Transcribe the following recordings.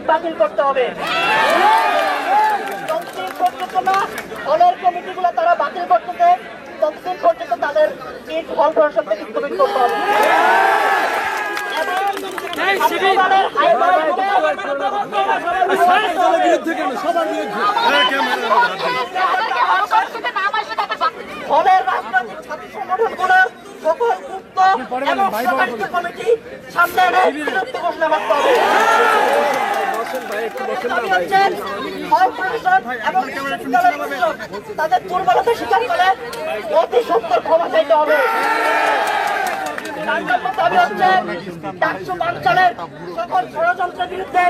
বাতিল করতে হবে। হলের কমিটিগুলো তারা বাতিল করতেছে, ততদিন পর্যন্ত তাদের ইট হল প্রশাসন থেকে স্থগিত করতে হবে। হলের রাজনৈতিক ছাত্র সংগঠনগুলো সকল মুক্ত এবং সংগঠিত কমিটি সামনে এনে বিরুদ্ধে ঘোষণা করতে হবে। তাদের দুর্বলতা স্বীকার করে অতি সত্তর ক্ষমা চাইতে হবে। দাবি হচ্ছে ডাকসু বানচালের সকল ষড়যন্ত্রের বিরুদ্ধে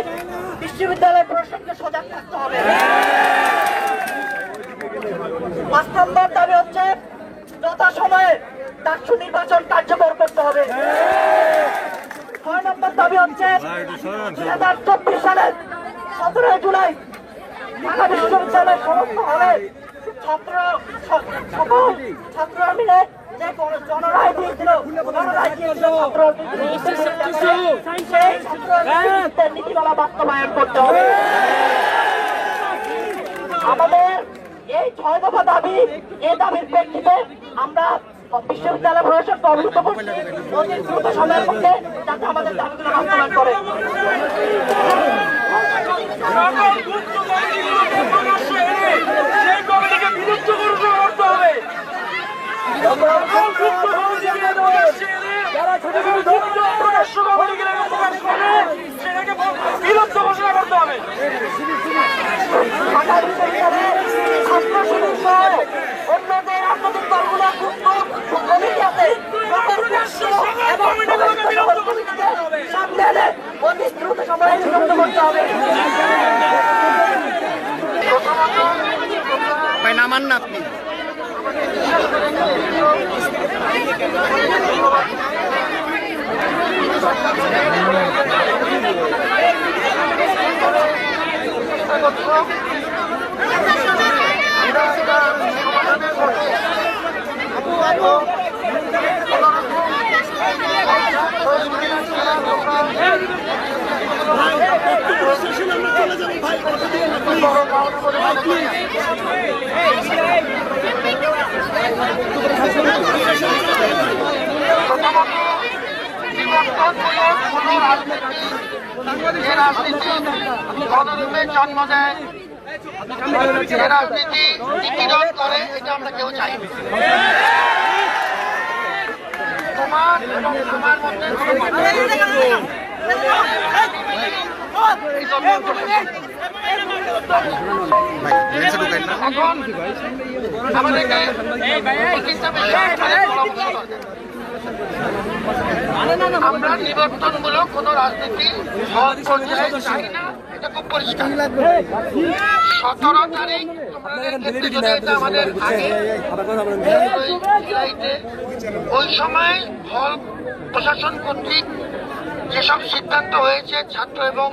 বিশ্ববিদ্যালয় প্রশাসনকে সজাগ থাকতে হবে। ৫ নম্বর দাবি হচ্ছে যথাসময়ে ডাকসু নির্বাচন কার্যকর করতে হবে। ৬ নম্বর দাবি হচ্ছে ২০২৪ সালের ১৭ জুলাই ঢাকা বিশ্ববিদ্যালয়ের সমস্ত হলে ছাত্ররা মিলে যে জনরায় দিয়েছিল সেই নীতিমালা বাস্তবায়ন করতে হবে। আমাদের এই ৬ দফা দাবি, এই দাবির প্রেক্ষিতে আমরা বিশ্ববিদ্যালয় প্রশাসনকে অবহিত করছি অতি দ্রুত সময়ের মধ্যে যাতে আমাদের দাবিগুলো বাস্তবায়ন করে। অন্যদের রাজনৈতিক দলগুলো কমিটি আছে সামনে এনে অতি দ্রুত সময়ে নিযুক্ত করতে হবে। নামান না আপনি জন্ম দেয়, যে রাজনীতি নিপীড়ন করে, এটা আমরা কেউ চাই না। তোমার এবং আমার মধ্যে আমাদেরকে আমরা নিবর্তনমূলক কোন রাজনীতি চাই না, এটা খুব পরিষ্কার। 17 তারিখ আমাদের আগে ওই সময় হল প্রশাসন কর্তৃক যেসব সিদ্ধান্ত হয়েছে ছাত্র এবং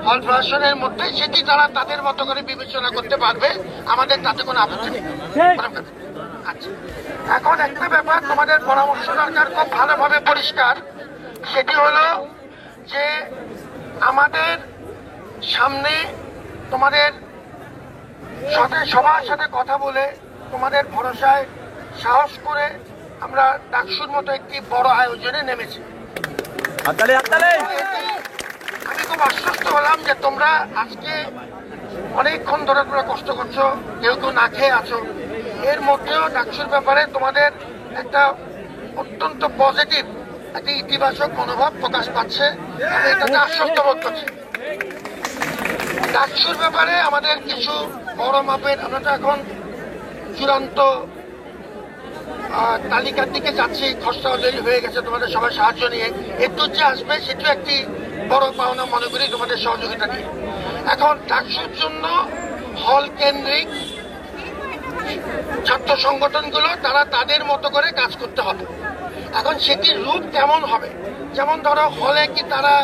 হল প্রশাসনের মধ্যে, সেটি তারা তাদের মতো করে বিবেচনা করতে পারবে, আমাদের তাতে কোনো আপত্তি নেই। আচ্ছা, এখন একটা ব্যাপার তোমাদের পরামর্শ দরকার, খুব ভালোভাবে পরিষ্কার। সেটি হলো যে আমাদের সামনে তোমাদের সাথে সবার সাথে কথা বলে তোমাদের ভরসায় সাহস করে আমরা ডাকসুর মতো একটি বড় আয়োজনে নেমেছি। আমি খুব আশ্বস্ত হলাম যে তোমরা আজকে অনেকক্ষণ ধরে তোমরা কষ্ট করছো, কেউ কেউ না খেয়ে আছো, এর মধ্যেও ডাকসুর ব্যাপারে তোমাদের একটা অত্যন্ত পজিটিভ একটা ইতিবাচক মনোভাব প্রকাশ পাচ্ছে। আমি এটাতে আশ্বস্ত বোধ করছি। ডাকসুর ব্যাপারে আমাদের কিছু বড় মাপের, আমরা তো এখন চূড়ান্ত তালিকার দিকে যাচ্ছি, খসড়া অলরেডি হয়ে গেছে, তোমাদের সবার সাহায্য নিয়ে একটু যে আসবে সেটিও একটি বড় পাওনা মনে করি তোমাদের সহযোগিতা নিয়ে। এখন ডাকসুর জন্য হল কেন্দ্রিক ছাত্র সংগঠনগুলো তারা তাদের মতো করে কাজ করতে হবে। এখন সেটির রূপ কেমন হবে, যেমন ধরো হলে কি তারা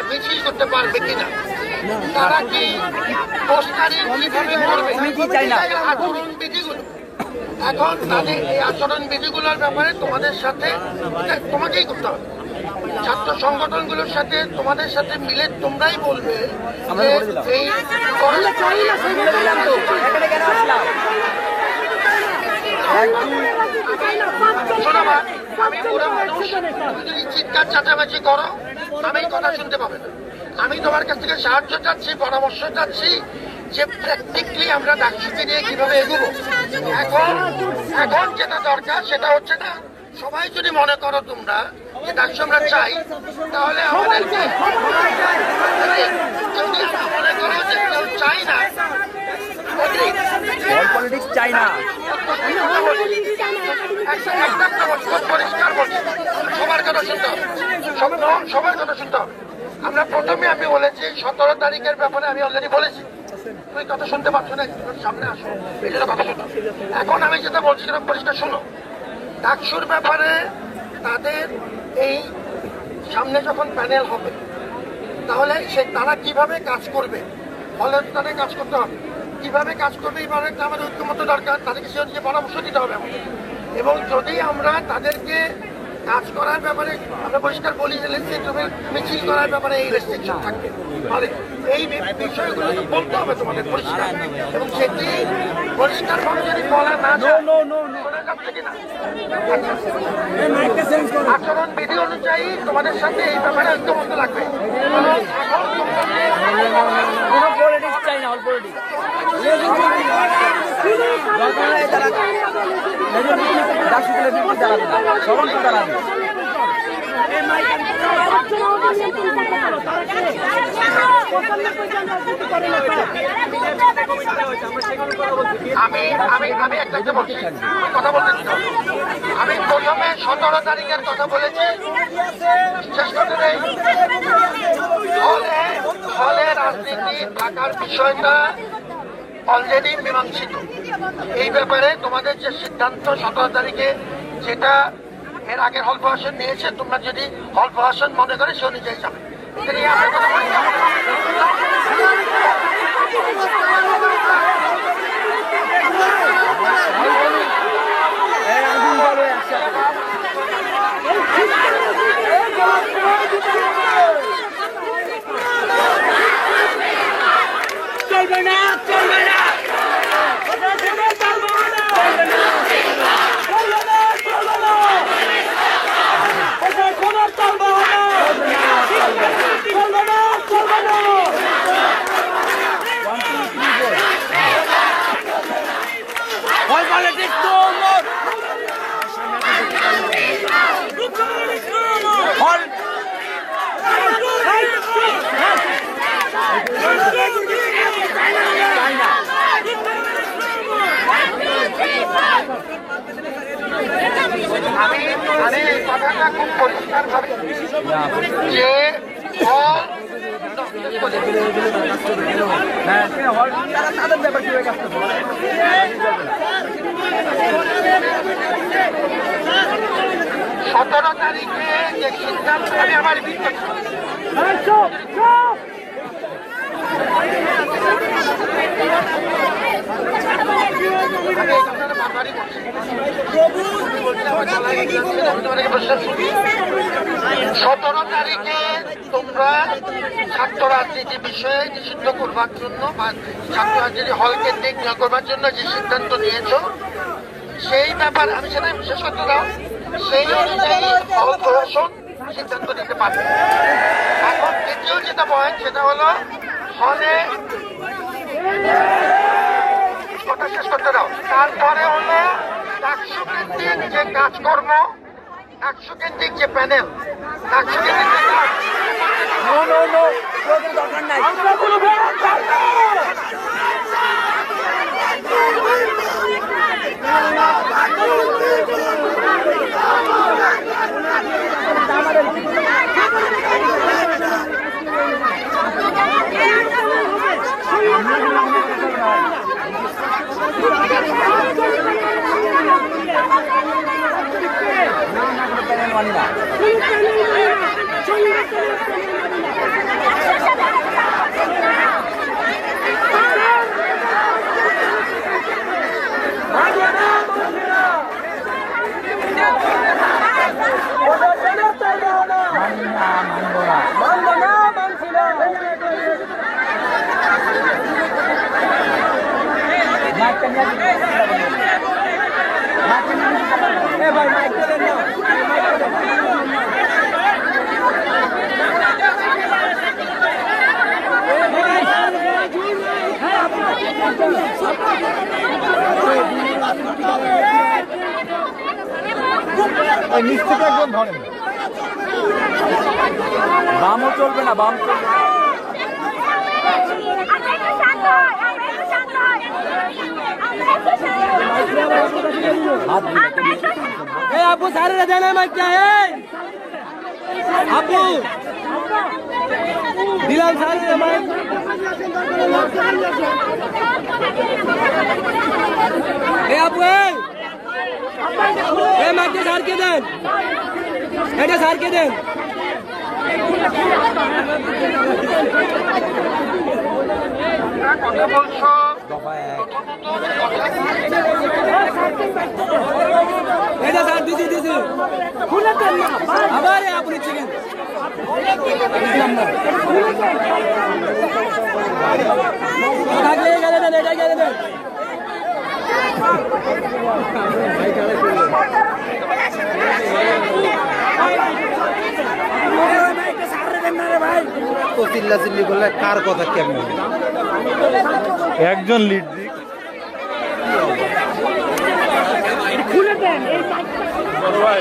মিছিল করতে পারবে কিনা, তারা কি পোস্টারিং কিভাবে করবে, আচরণ বিধিগুলো এখন তাদের এই আচরণ বিধিগুলোর ব্যাপারে তোমাদের সাথে তোমাকেই করতে হবে। ছাত্র সংগঠনগুলোর সাথে তোমাদের সাথে মিলে তোমরাই বলবে যে এই শোনো মা, আমি পুরো মানুষ, তুমি যদি চিৎকার চাচামেচি করো আমি কথা শুনতে পাবে না। আমি তোমার কাছ থেকে সাহায্য চাচ্ছি, পরামর্শ চাচ্ছি যে প্র্যাকটিক্যালি আমরা ডাকসুকে নিয়ে কিভাবে এগোবো। এখন এখন যেটা দরকার সেটা হচ্ছে না, সবাই যদি মনে করো তোমরা যে ডাকসু আমরা চাই, তাহলে আমাদেরকে যদি আমরা মনে করো যে কেউ চাই না, পলিটিক্স চাই না, পরিষ্কার বলছি, সবার কথা শুনতে হবে, সবার কথা শুনতে হবে। আমরা প্রথমে আমি বলেছি 17 তারিখের ব্যাপারে আমি অলরেডি বলেছি, তুমি কথা শুনতে পাচ্ছ না, সামনে আসো, এই জন্য কথা শুনো। এখন আমি যেটা বলছিলাম পরিষ্কার শোনো, ডাকসুর ব্যাপারে তাদের এই সামনে যখন প্যানেল হবে তাহলে তারা কিভাবে কাজ করবে, ফলে তাদের কাজ করতে হবে, কিভাবে কাজ করবে এবারে আমাদের ঐক্যমত্য দরকার, তাদেরকে সে অনুযায়ী পরামর্শ দিতে হবে আমাদের। এবং যদি আমরা তাদেরকে কাজ করার ব্যাপারে আমরা পরিষ্কার বলি যে মিছিল করার ব্যাপারে এই রেস্ট্রিকশন থাকবে, ফলে এই বিষয়গুলো বলতে হবে তোমাদের পরিষ্কার, এবং সেটি পরিষ্কারভাবে যদি বলা না যায় শোনা যাচ্ছে কিনা আচরণ বিধি অনুযায়ী তোমাদের সাথে এই ব্যাপারে ঐক্যমত্য লাগবে। কোনো পলিটিক্স চাই না, অল পলিটিক্স আমি একটা বলছি, কথা বলতে দিতে হবে। আমি প্রথমে 17 তারিখের কথা বলেছি, শেষ করতে নেই, ফলে রাজনীতি থাকার বিষয়টা অলরেডি মীমাংসিত। এই ব্যাপারে তোমাদের যে সিদ্ধান্ত 17 তারিখে, যেটা এর আগের হল প্রশাসন নিয়েছে, তোমরা যদি হল প্রশাসন মনে করে সে অনুযায়ী যাবে। এটা নিয়ে আমরা কথা বলি। চলবে না, চলবে না, আমি এই কথাটা খুব পরিষ্কার ভাবে যে তাদের ব্যাপার কিভাবে কাজ করবো 17 তারিখে যে সিদ্ধান্ত, আমি আমার বারবারই করছি, 17 তারিখে তোমরা ছাত্র রাজনীতি বিষয়ে নিষিদ্ধ করবার জন্য বা ছাত্র রাজনীতি হল কেন্দ্রিক করবার জন্য যে সিদ্ধান্ত নিয়েছ, সেই ব্যাপারে আমি সেটা শেষ করতে দাও, সেই অনুযায়ী হল প্রশাসন সিদ্ধান্ত নিতে পারবে। এখন দ্বিতীয় যেটা পয়েন্ট, সেটা হলো হলে কথা শেষ করতে দাও। তারপরে হলো ডাকসু কেন্দ্রিক যে কাজকর্ম, ডাকসু কেন্দ্রিক যে প্যানেল, ডাকসু কেন্দ্রিক যে কাজ, দরকার নাই। মানি না। আগে না নিচ থেকে একদম ধরেন, বামও চলবে না, বাম চলবে না। আপু সারে দেন মাইক আপু দিলাম সারে মাইক আপু মাইকটা সারকে দেন, এটা সারকে দেন। কথা বলছো এটা স্যার দিছি দিছি আবার আপনি চিকেন থাকলে গেলে দেন, এটা গেলে দেন। তো চিল্লা চিল্লি করলে কার কথা কেমন? একজন লিড দিক ভাই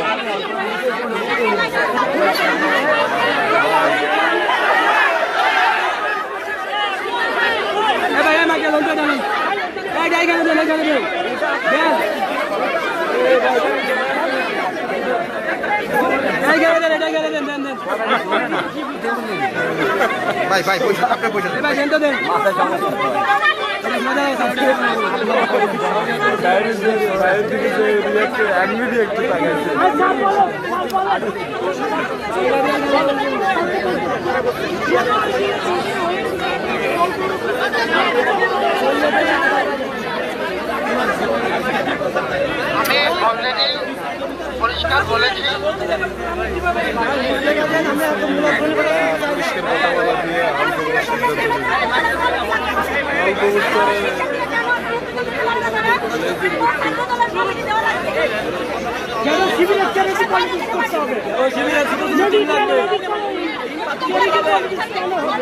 ভাই ভাই পয়সা আপনার পয়সা দেন আমি অলরেডি পরিষ্কার বলেছি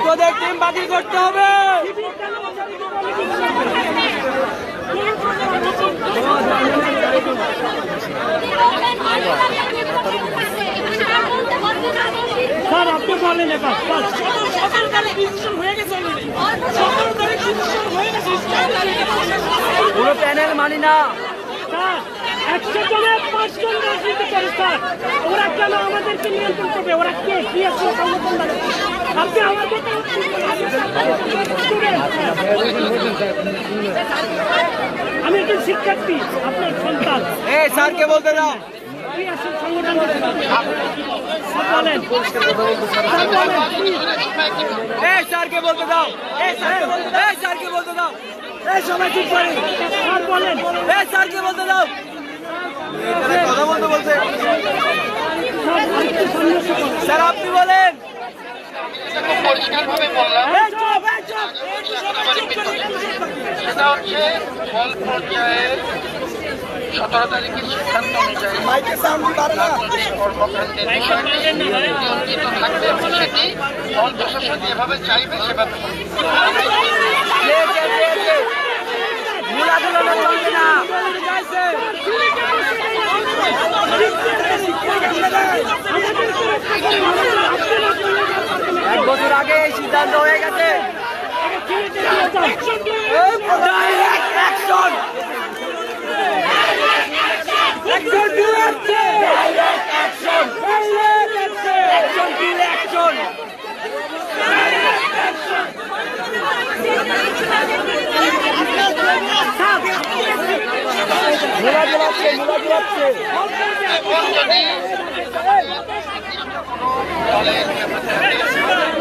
তোদের টিম বাতিল করতে হবে। স্যার আপনি বলেন এবার পুরো প্যানেল মানি না। 100 জনের 5 জন রাজনীতি করে স্যার, ওরা কেন আমাদেরকে নিয়ন্ত্রণ করবে? ওরা কে কি আছে সংগঠন? আপনি আমাদের আমি একজন শিক্ষার্থী, আপনার সন্তান। স্যারকে বলতে দাও। কি আছে সংগঠন বলেন, স্যারকে বলতে দাও, স্যারকে বলতে দাও, সবাই ঠিক করে স্যার বলেন, স্যারকে বলতে দাও। কথা বলতে বলতে স্যার আপনি বলেন। খুব পরিষ্কারভাবে বললাম সেটা হচ্ছে ফল পর্যায়ে 17 তারিখের সিদ্ধান্ত অনুযায়ী কর্মকাণ্ডের নিয়ন্ত্রিত থাকবে এবং সেটি ফল প্রশাসন যেভাবে চাইবে সেভাবে এক বছর আগে এই সিদ্ধান্ত হয়ে গেছে।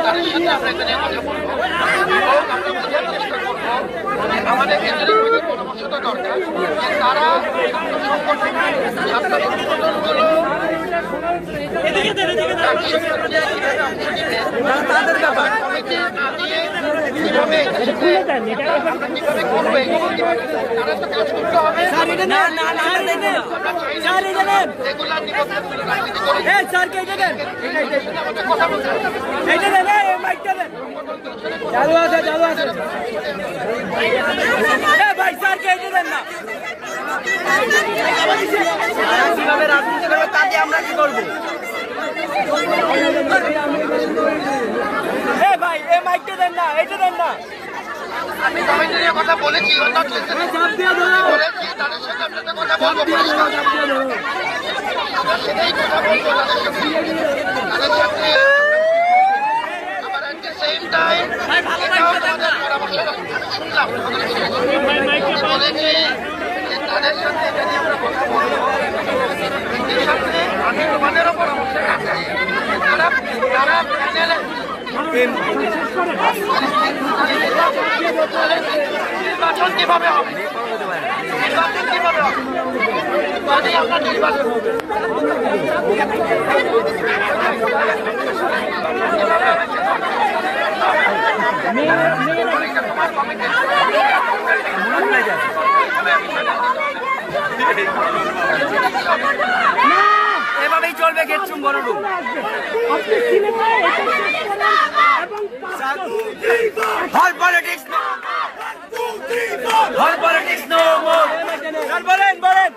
তাদের সাথে আমরা এখানে কথা বলবো এবং আমরা বোঝার চেষ্টা করবো আমাদের ক্ষেত্রে পরামর্শটা দরকার যে তারা সংগঠন ছাত্র সংগঠনগুলো তাদের ব্যাপার। কমিটি না দিয়ে কিভাবে আমরা কিভাবে করবো তারা তো কাজ করতে হবে। স্যার এটা না না না স্যার এটা নেন রেগুলার নিবন্ধন রাজনীতি করে এই স্যারকে এটা দেন কথা বলতে হবে। এটা দেন এই মাইকটা দেন চালু আছে এ ভাই স্যারকে এটা দেন না কিভাবে রাজনীতি করবে তাতে আমরা কি করবো এ ভাই এই মাইকটা দেন না এটা দেন না আমি কমিটি নিয়ে কথা বলেছি বলেছি তাদের সাথে আপনাদের কথা বলবো পরিষ্কার সেটাই কথা বলবো তাদের সাথে আবার at the same time এটাও তাদের পরামর্শ আমি শুনলাম বলেছি যে তাদের সাথে এটা নিয়ে আমরা কথা বলবো এর সাথে আমি তোমাদেরও পরামর্শ রাখছি তারা প্যানেলে নির্বাচন কিভাবে হবে যদি আমরা নির্বাচন এভাবেই চলবে গেটছুম বড় রুম হল পলিটিক্স নো মোর স্যার বলেন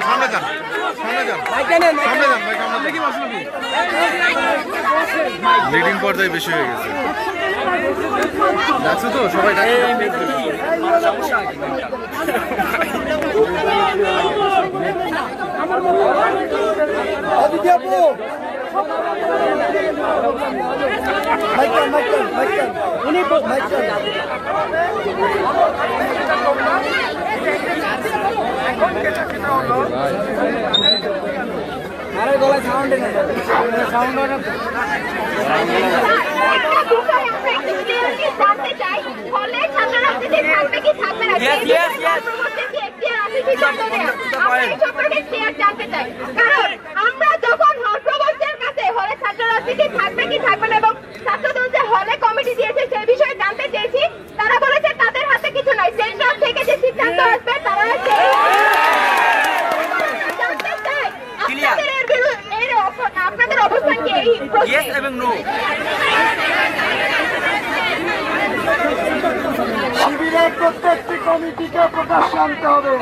সামনে যান লিডিং পর্যায়ে বেশি হয়ে গেছে যাচ্ছে তো সবাই কারণ আমরা যখন প্রবর্তনের কাছে হলে ছাত্র রাজনীতি থাকবে কি থাকবে না এবং ছাত্রদল যে হলে কমিটি দিয়েছে সেই বিষয়ে জানতে চেয়েছি তারা বলেছে তাদের হাতে কিছু নাই সেন্ট্রাল থেকে যে সিদ্ধান্ত আসবে তারা জানতে চাই আপনাদের অবস্থান কি এই ইয়েস এবং নো শিবিরের প্রত্যেকটি কমিটিকে প্রকাশ্যে আনতে হবে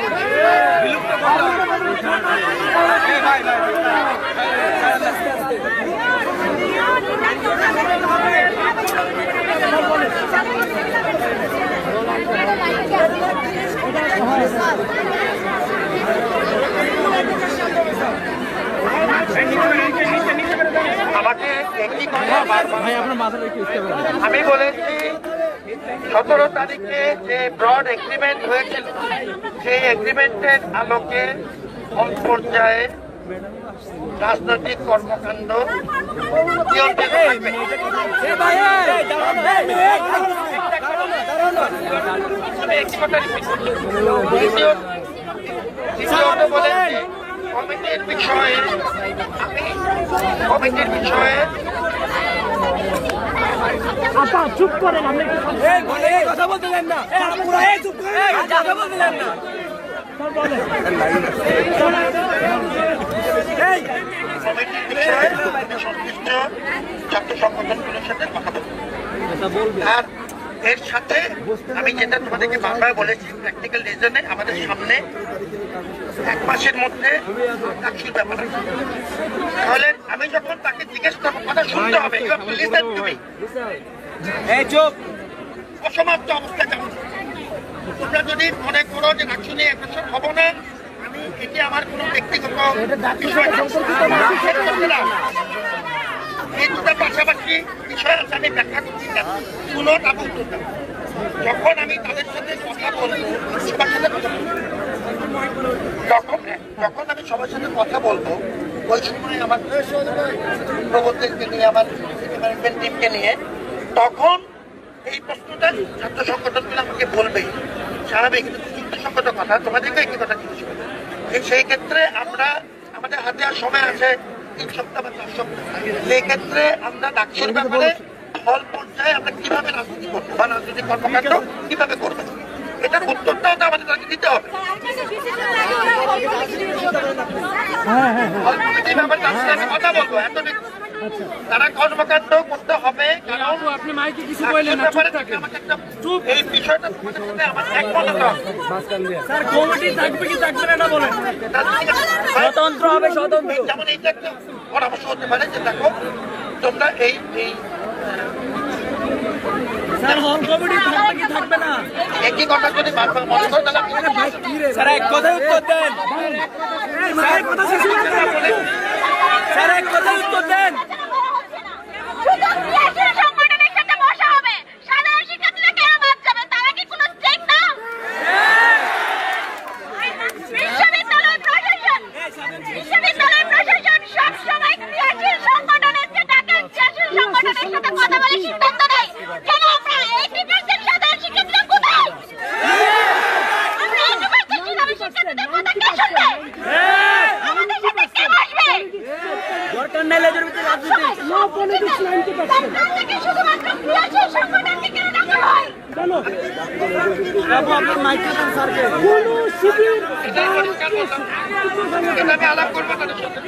আমাকে একটি কথা আমি বলেছি 17 তারিখে যে ব্রড এগ্রিমেন্ট হয়েছিল সেই এগ্রিমেন্টের আলোকে হল পর্যায়ে রাজনৈতিক কর্মকাণ্ড নিয়ন্ত্রিত থাকবে। একটি কথা দ্বিতীয়ত বলেছি কমিটির বিষয়ে আপা চুপ করেন আমরা কথা বলতে দেন না চুপ করে কথা বলতে দেন না কমিটির বিষয়ে সংশ্লিষ্ট ছাত্র সংগঠনগুলোর সাথে কথা বলবো। আর এর সাথে আমি যেটা তোমাদেরকে বারবার বলেছি প্র্যাকটিক্যাল রিজনে আমাদের সামনে 1 মাসের মধ্যে চাকরির ব্যাপার আছে। তাহলে আমি যখন তাকে জিজ্ঞেস করবো কথা শুনতে হবে অসমাপ্ত অবস্থা কেমন তোমরা যদি মনে করো যে চাকরি নিয়ে অগ্রসর হবো না আমি এটি আমার কোনো ব্যক্তিগত বিষয় না এই দুটার পাশাপাশি বিষয় আছে আমি ব্যাখ্যা করছি না শুনো তারপর উত্তর দেবো। যখন আমি তাদের সাথে কথা বলবো সবার সাথে যখন আমি সবার সাথে কথা বলবো ওই সময় আমার প্রবর্তককে নিয়ে আমার ম্যানেজমেন্ট টিমকে নিয়ে তখন এই প্রশ্নটা ছাত্র সংগঠনগুলো আমাকে বলবেই স্বাভাবিক, যুক্তিসঙ্গত কথা, তোমাদেরকে একই কথা জিজ্ঞেস করবো। সেই ক্ষেত্রে আমরা, আমাদের হাতে আর সময় আছে 3 সপ্তাহ বা 4 সপ্তাহ, সেই ক্ষেত্রে আমরা ডাকসুর ব্যাপারে হল পর্যায়ে আমরা কিভাবে রাজনীতি করবো বা রাজনৈতিক কর্মকাণ্ড কিভাবে করবো, এটার উত্তরটাও তো আমাদের তাকে দিতে হবে। হল কমিটির ব্যাপারে তার সাথে আমি কথা বলবো, এতটুকু তারা কর্মকাণ্ড করতে হবে, কারণ আপনি মাইকে কিছু বললেন না, চুপ থাকেন। এই বিষয়টা তোমাদের সাথে আমার একমত হতে হবে। স্যার কমিটি থাকবে কি থাকবে না বলেন। স্বতন্ত্র হবে, স্বতন্ত্র। যেমন এইটা একটা পরামর্শ হতে পারে যে দেখো তোমরা এই স্যার হল কমিটি থাকবে কি থাকবে না। একই কথা যদি বারবার মনে করো তাহলে স্যার এক কথায় উত্তর দেন, স্যার কথা শেষ হয়ে গেছে। স্যার এক কথায় উত্তর দেন। শুধু ক্রিয়াশীল সংগঠনের সাথে বসা হবে, সাধারণ শিক্ষার্থীরা কেন বাদ যাবে? তারা কি কোনো স্টেক না? বিশ্ববিদ্যালয় প্রশাসন সবসময় ক্রিয়াশীল সংগঠনের যে ডাকে ক্রিয়াশীল সংগঠনের সাথে কথা বলে সিদ্ধান্ত নেয়। কেন আমরা 80% সাধারণ শিক্ষার্থীরা কোথায়? আমরা 80% সাধারণ শিক্ষার্থীদের কথা কে শুনবে? আমাদের সাথে কে বসবে? দরকার নেই লেজের ভিতরে রাজনীতি। No politics 90%। আপনাদেরকে শুধুমাত্র ক্রিয়াশীল সংগঠনকে কেন ডাকা হয়? কেন বাবু আপনার মাইকে দেন স্যারকে। কোন শিবির এটা আমি আলাপ করবো, তাদের সাথে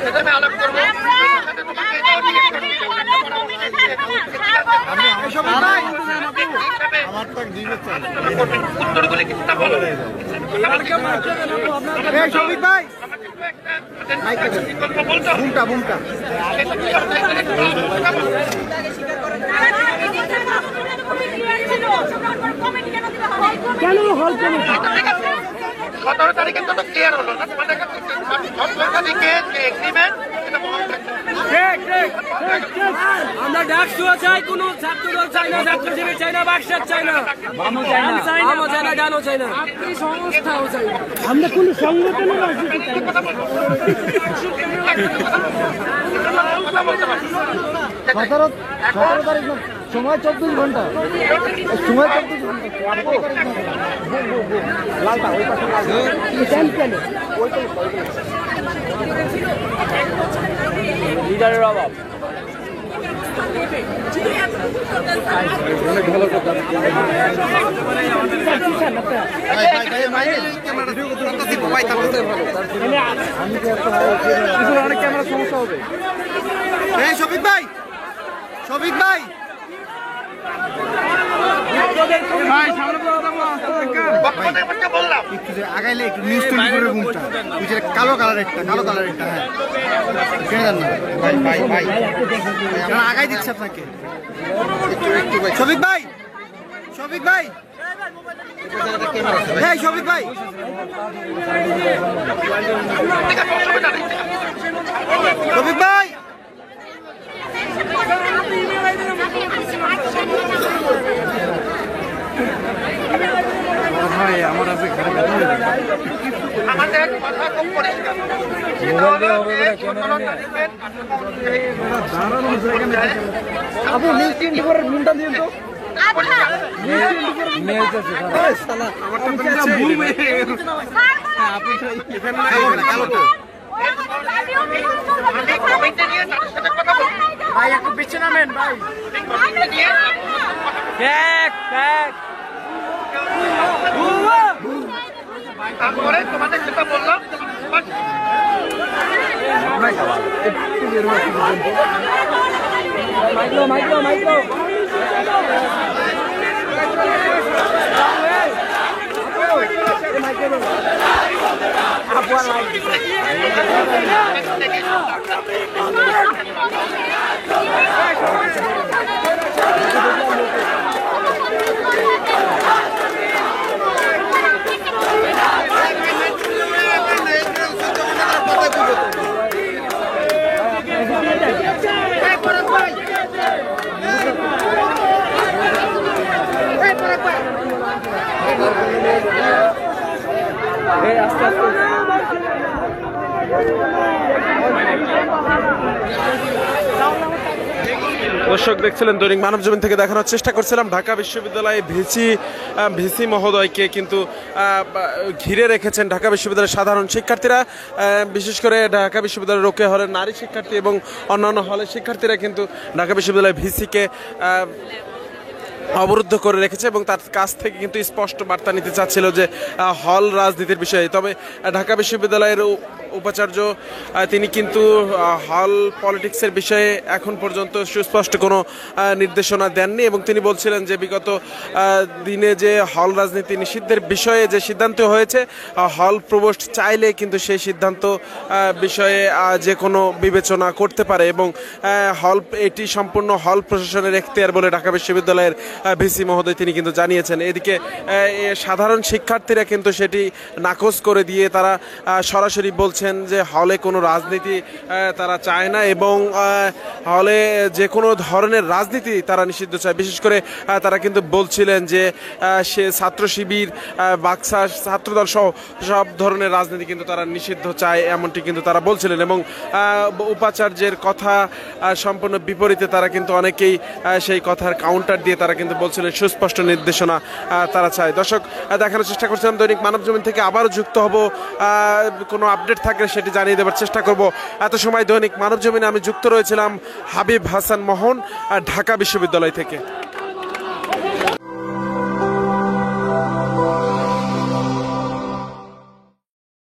এটা আমি আলাপ করবো, সাথে তোমাকে এটাও জিজ্ঞেস করবো। উত্তরগুলি কিছুটা বলো। শফিক ভাই, বিকল্প বলতো কেন হল কমিটি 17 তারিখে তো ক্লিয়ার হলো না, তোমাদের কাছে 17 তারিখে যে এগ্রিমেন্ট এটা মনে রাখতে আমরা ডাকসু চাই, কোন ছাত্র দল চাই না, ছাত্র শিবির চাই না, বাকশাল চাই না, বামও চাই না, ডানও চাই না, সংস্থাও চাই না। আমরা কোন সংগঠনের রাজনীতি চাই না। কথা বলতে পারবো। 17 তারিখ সময় 24 ঘন্টা, সময় 24 ঘন্টা। লালটা ওই পাশে লিডারের অভাব। অনেক ক্যামেরা সমস্যা হবে। শফিক ভাই, শফিক ভাই, বক্তব্যের মধ্যে বললাম একটু যে আগাইলে একটু নিউজ তৈরি করে রুমটা, ওই যে কালো কালার একটা, হ্যাঁ কেন জান না ভাই ভাই ভাই কারণ আগাই দিচ্ছে আপনাকে। শফিক ভাই, শফিক ভাই, হ্যাঁ শফিক ভাই, শফিক ভাই, আমাদের কথা খুব পরিষ্কার। সেটা হলো যে 17 তারিখে আপনি নিউজ 24 এর রুমটা দিন তো। আমি কমিটি নিয়ে তাদের সাথে কথা বলবো। ভাই একটু পিছনে নামেন ভাই। কমিটি নিয়ে তারপরে তোমাদের যেটা বললাম মাইক্রো আস্তে আস্তে দর্শক দেখছিলেন দৈনিক মানবজমিন থেকে দেখানোর চেষ্টা করছিলাম ঢাকা বিশ্ববিদ্যালয়ে ভিসি মহোদয়কে কিন্তু ঘিরে রেখেছেন ঢাকা বিশ্ববিদ্যালয়ের সাধারণ শিক্ষার্থীরা, বিশেষ করে ঢাকা বিশ্ববিদ্যালয়ের রোকেয়া হলের নারী শিক্ষার্থী এবং অন্যান্য হলের শিক্ষার্থীরা কিন্তু ঢাকা বিশ্ববিদ্যালয়ের ভিসিকে অবরুদ্ধ করে রেখেছে এবং তার কাছ থেকে কিন্তু স্পষ্ট বার্তা নিতে চাচ্ছিল যে হল রাজনীতির বিষয়ে। তবে ঢাকা বিশ্ববিদ্যালয়ের উপাচার্য তিনি কিন্তু হল পলিটিক্সের বিষয়ে এখন পর্যন্ত সুস্পষ্ট কোনো নির্দেশনা দেননি এবং তিনি বলছিলেন যে বিগত দিনে যে হল রাজনীতি নিষিদ্ধের বিষয়ে যে সিদ্ধান্ত হয়েছে, হল প্রভোস্ট চাইলে কিন্তু সেই সিদ্ধান্ত বিষয়ে যে কোনো বিবেচনা করতে পারে এবং এটি সম্পূর্ণ হল প্রশাসনের এখতিয়ার বলে ঢাকা বিশ্ববিদ্যালয়ের ভিসি মহোদয় তিনি কিন্তু জানিয়েছেন। এদিকে সাধারণ শিক্ষার্থীরা কিন্তু সেটি নাকচ করে দিয়ে তারা সরাসরি বলছেন যে হলে কোনো রাজনীতি তারা চায় না এবং হলে যে কোনো ধরনের রাজনীতি তারা নিষিদ্ধ চায়। বিশেষ করে তারা কিন্তু বলছিলেন যে সে ছাত্র শিবির, বাক্সা, ছাত্রদল সহ সব ধরনের রাজনীতি কিন্তু তারা নিষিদ্ধ চায়, এমনটি কিন্তু তারা বলছিলেন এবং উপাচার্যের কথা সম্পূর্ণ বিপরীতে তারা কিন্তু অনেকেই সেই কথার কাউন্টার দিয়ে তারা কিন্তু বলছিলেন সুস্পষ্ট নির্দেশনা তারা চায়। দর্শক দেখানোর চেষ্টা করছিলাম দৈনিক মানবজমিন থেকে, আবারও যুক্ত হব, কোনো আপডেট থাকলে সেটি জানিয়ে দেওয়ার চেষ্টা করব। এত সময় দৈনিক মানবজমিনে আমি যুক্ত রয়েছিলাম হাবিব হাসান মোহন, ঢাকা বিশ্ববিদ্যালয় থেকে।